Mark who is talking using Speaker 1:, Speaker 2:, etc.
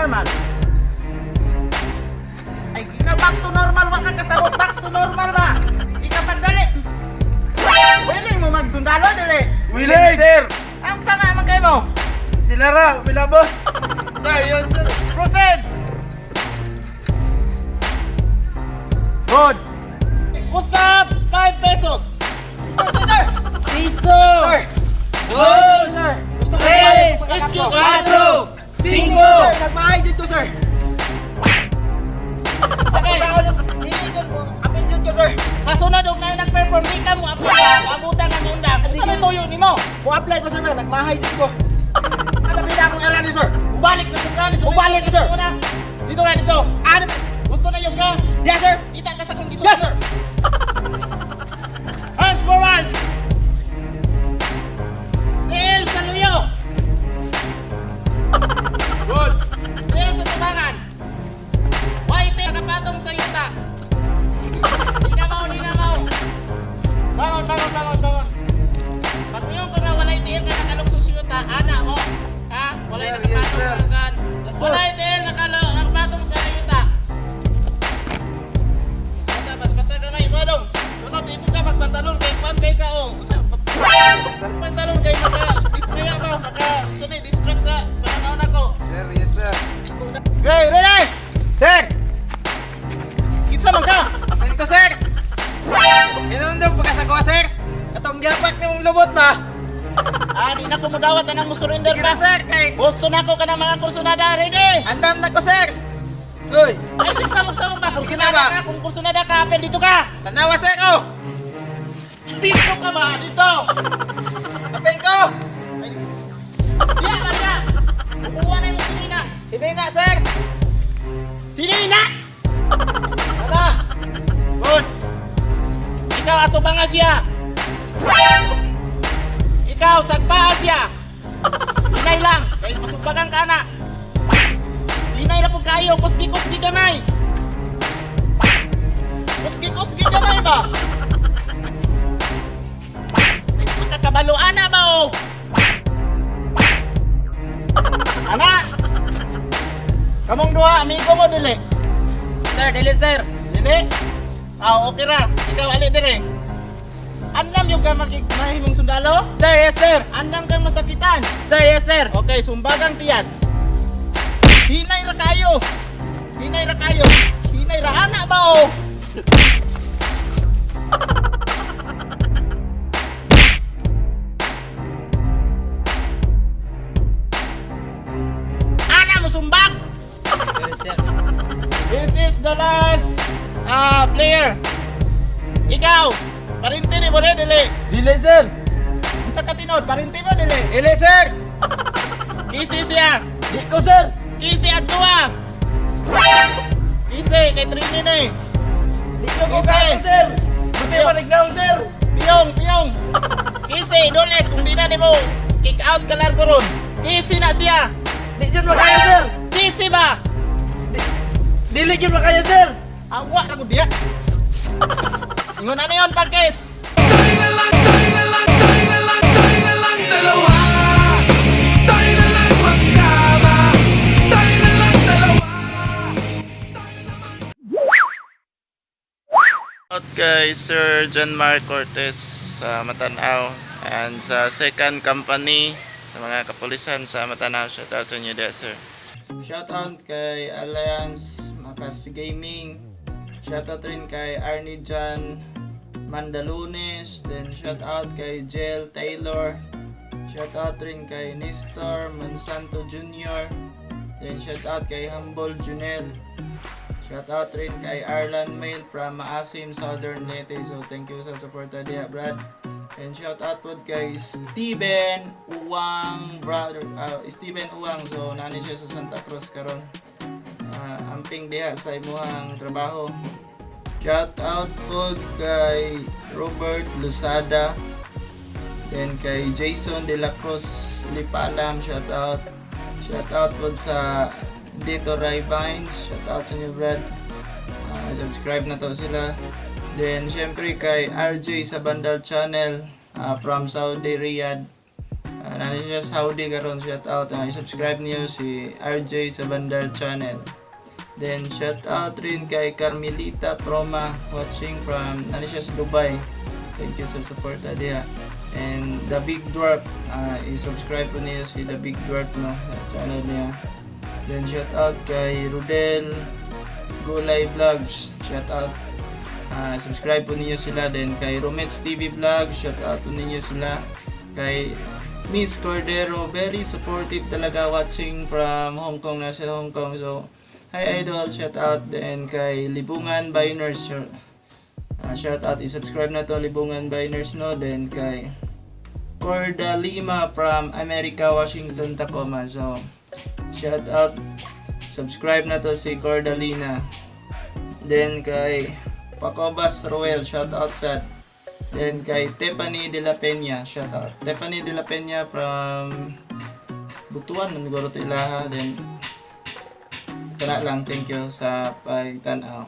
Speaker 1: normal. Ay, na back to normal, wag kang kasabot, back to normal ba? Ikaw pagdali. Willing mo magsundalo, dali.
Speaker 2: Willing, sir!
Speaker 1: Ang tanga, magkay mo.
Speaker 2: Sila ra, bilabo. Sir, yun, sir.
Speaker 1: Proceed. Good. Usap, 5 pesos.
Speaker 2: Piso! Sir! Dos! Gusto ko
Speaker 1: Tres! Excuse me.
Speaker 2: 4! 5!
Speaker 3: Nagmahay dito, sir.
Speaker 1: Okay.
Speaker 3: Niligon po. Apinjud ko, sir.
Speaker 1: Sa sunod, huwag na nag-perform, di ka mo abutan ng munda. Kung saan may tuyo ni mo?
Speaker 3: Mo-apply ko, sir. Nagmahay dito ko. Ano ba akong alam ni, sir?
Speaker 1: Ubalik na kung gani.
Speaker 3: Ubalik ka, sir.
Speaker 1: Dito ka, dito.
Speaker 3: Ano ba?
Speaker 1: Gusto na yung ka?
Speaker 3: Yes, sir.
Speaker 1: Kita ka sa kung dito.
Speaker 3: Yes, sir.
Speaker 1: Hands forward. Tiil sa luyo. Good. Tiil sa tubangan. White nakapatong sa yuta. Di na mau, di na mau. Bangon, bangon, bangon, bangon. Pag yung kung walay tiil ka nakalukso sa yuta, ana mo. Ha? Walay
Speaker 2: Sir,
Speaker 1: nakapatong
Speaker 2: yes, sir.
Speaker 1: sa kan.
Speaker 2: Yes, sir.
Speaker 1: Walay tiil nakapatong sa yuta. Basa ka may madong. Sunod, ibo ka magpantalon kay Juan kay ka o. Pantalon kay maka-dismaya ba? Maka-sunod, distract sa pananaw na ko.
Speaker 2: Sir, yes, sir.
Speaker 1: Okay, ready?
Speaker 2: Sir!
Speaker 1: Kitsa man ka?
Speaker 2: Sir ko, sir! Inundog pagkasagawa, sir! Katong gapat ni mong lubot ba?
Speaker 1: Di na ko mudawat na mo surrender
Speaker 2: Sige
Speaker 1: pa.
Speaker 2: na, sir! Kay
Speaker 1: Gusto na ko ka ng mga kursunada. Ready?
Speaker 2: andam na ko, sir! Uy!
Speaker 1: Ay, samok-samok ba?
Speaker 2: Sige na
Speaker 1: Kursunada
Speaker 2: ba?
Speaker 1: ka. Kung kursunada ka, apel dito ka.
Speaker 2: Tanawa, sir, ko!
Speaker 1: Dito ka ba? Dito.
Speaker 2: Apel ko!
Speaker 1: Diya, Maria. Kukuha na yung sinina.
Speaker 2: Hindi na, sir!
Speaker 1: Sinina!
Speaker 2: Tata!
Speaker 1: Good. Ikaw, ato ba nga siya? Ikaw, sagpaa siya. Hinay lang. Kaya masugbagan ka na. Hinay na po kayo. Kusgi-kusgi gamay. Kusgi-kusgi gamay ba? Makakabaluan na ba o? Ana! Kamong duha, amigo mo dili.
Speaker 2: Sir, dili, sir!
Speaker 1: Dili? Okay ra. Ikaw ali dire. Andam yung ka mahimong sundalo?
Speaker 2: Sir, yes, sir!
Speaker 1: Andam kang masakitan.
Speaker 2: Sir, yes, sir!
Speaker 1: Okay, sumbagang tiyan. Hinay ra kayo. Hinay ra kayo. Hinay ra ana ba o? Ana mo sumbag.
Speaker 2: Sir,
Speaker 1: This is the last player. Ikaw, parinti ni mo rin, dili.
Speaker 2: dili, sir!
Speaker 1: Sa katinod, parinti mo, dili.
Speaker 2: Dili, sir!
Speaker 1: Kisi siya.
Speaker 2: Di ko, sir!
Speaker 1: Kisi at tuwa. Kisi, kay Trini na eh.
Speaker 2: Di ko
Speaker 1: Yes,
Speaker 2: kaya,
Speaker 1: sir.
Speaker 2: sir! Buti manignaw, sir!
Speaker 1: Piyong, piyong. Kisi, dolet, kung di na ni mo, kick out ka largo ron. Kisi na siya.
Speaker 2: Di dyan makaya, sir!
Speaker 1: Kisi ba?
Speaker 2: Dili dyan makaya, sir!
Speaker 1: Awa na ko diya. Ingon na yun, pagkis. Kay Sir John Mark Cortez sa Matanaw and sa second company sa mga kapulisan sa Matanaw. Shout out to you there, sir. Shout out kay Alliance Makas Gaming. Shout out rin kay Arnie John Mandalunes. Then shout out kay Jel Taylor. Shout out rin kay Nestor Monsanto Jr. Then shout out kay Humble Junel. Shout out rin kay Arlan Mail from Maasim, Southern Leyte. So thank you sa support diya, Brad. And shout out po kay Steven Uwang, brother, Steven Uwang. So nani siya sa Santa Cruz karon. Amping diha sa imuhang trabaho. Shout out po kay Robert Lusada. Then kay Jason De La Cruz Lipalam, shout out. Shout out po sa Dito Ray Vines, shout out sa inyo, Brad. Subscribe na to sila. Then syempre kay RJ sa Bandal Channel from Saudi Riyadh. Nani siya Saudi karon, shout out. I-subscribe niyo si RJ sa Bandar Channel. Then shout out rin kay Carmelita Proma watching from nani siya sa Dubai. Thank you sa support diha. And The Big Dwarf, i-subscribe po niyo si The Big Dwarf no sa channel niya. Then shout out kay Rudel Gulay Vlogs, shout out. Subscribe po niyo sila. Then kay Romets TV Vlog, shout out po niyo sila. Kay Miss Cordero, very supportive talaga watching from Hong Kong, nasa Hong Kong. So, hi idol, shout out. Then kay Libungan Biners, shout out, i-subscribe na to Libungan Biners no. Then kay Corda Lima from America, Washington, Tacoma. So, shout out, subscribe na to si Corda Lina. Then kay Pacobas Roel, shout out sad. Then kay Tiffany De La Peña, shout out. Tiffany De La Peña from Butuan, maniguro to ilaha. Then kana lang, thank you sa pagtanaw.